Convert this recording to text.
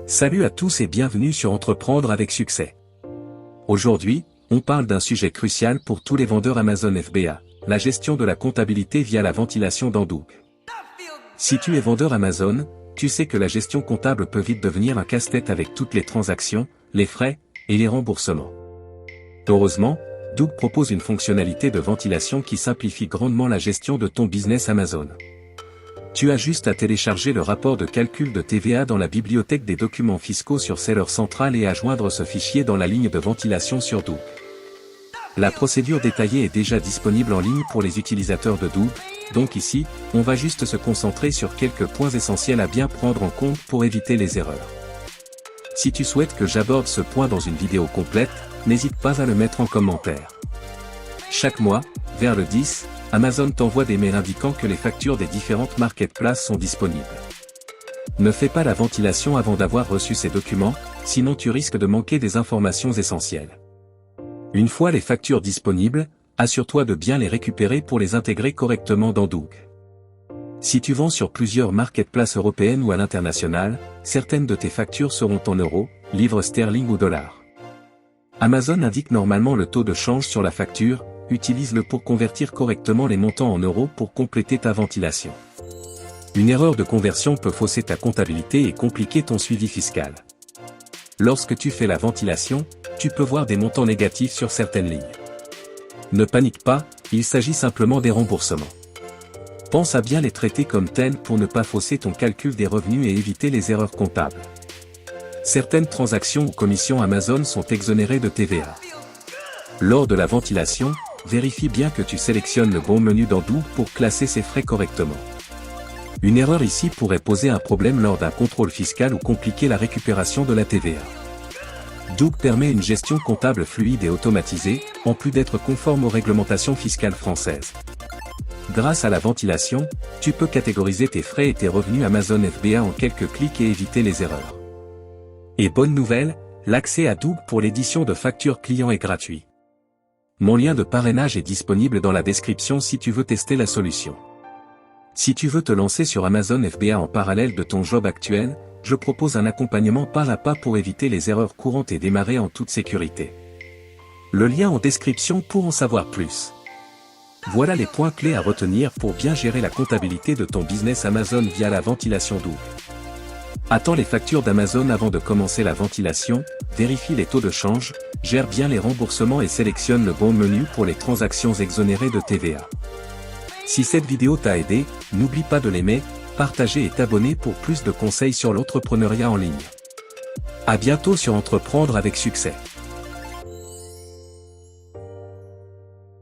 Salut à tous et bienvenue sur Entreprendre avec succès. Aujourd'hui, on parle d'un sujet crucial pour tous les vendeurs Amazon FBA, la gestion de la comptabilité via la ventilation d'Hadoop. Si tu es vendeur Amazon, tu sais que la gestion comptable peut vite devenir un casse-tête avec toutes les transactions, les frais et les remboursements. Heureusement, Hadoop propose une fonctionnalité de ventilation qui simplifie grandement la gestion de ton business Amazon. Tu as juste à télécharger le rapport de calcul de TVA dans la bibliothèque des documents fiscaux sur Seller Central et à joindre ce fichier dans la ligne de ventilation sur Hadoop. La procédure détaillée est déjà disponible en ligne pour les utilisateurs de Hadoop, donc ici, on va juste se concentrer sur quelques points essentiels à bien prendre en compte pour éviter les erreurs. Si tu souhaites que j'aborde ce point dans une vidéo complète, n'hésite pas à le mettre en commentaire. Chaque mois, vers le 10, Amazon t'envoie des mails indiquant que les factures des différentes marketplaces sont disponibles. Ne fais pas la ventilation avant d'avoir reçu ces documents, sinon tu risques de manquer des informations essentielles. Une fois les factures disponibles, assure-toi de bien les récupérer pour les intégrer correctement dans Hadoop. Si tu vends sur plusieurs marketplaces européennes ou à l'international, certaines de tes factures seront en euros, livres sterling ou dollars. Amazon indique normalement le taux de change sur la facture, utilise-le pour convertir correctement les montants en euros pour compléter ta ventilation. Une erreur de conversion peut fausser ta comptabilité et compliquer ton suivi fiscal. Lorsque tu fais la ventilation, tu peux voir des montants négatifs sur certaines lignes. Ne panique pas, il s'agit simplement des remboursements. Pense à bien les traiter comme tels pour ne pas fausser ton calcul des revenus et éviter les erreurs comptables. Certaines transactions ou commissions Amazon sont exonérées de TVA. Lors de la ventilation, vérifie bien que tu sélectionnes le bon menu dans Hadoop pour classer ces frais correctement. Une erreur ici pourrait poser un problème lors d'un contrôle fiscal ou compliquer la récupération de la TVA. Hadoop permet une gestion comptable fluide et automatisée, en plus d'être conforme aux réglementations fiscales françaises. Grâce à la ventilation, tu peux catégoriser tes frais et tes revenus Amazon FBA en quelques clics et éviter les erreurs. Et bonne nouvelle, l'accès à Hadoop pour l'édition de factures clients est gratuit. Mon lien de parrainage est disponible dans la description si tu veux tester la solution. Si tu veux te lancer sur Amazon FBA en parallèle de ton job actuel, je propose un accompagnement pas à pas pour éviter les erreurs courantes et démarrer en toute sécurité. Le lien en description pour en savoir plus. Voilà les points clés à retenir pour bien gérer la comptabilité de ton business Amazon via la ventilation Hadoop. Attends les factures d'Amazon avant de commencer la ventilation, vérifie les taux de change, gère bien les remboursements et sélectionne le bon menu pour les transactions exonérées de TVA. Si cette vidéo t'a aidé, n'oublie pas de l'aimer, partager et t'abonner pour plus de conseils sur l'entrepreneuriat en ligne. À bientôt sur Entreprendre avec succès.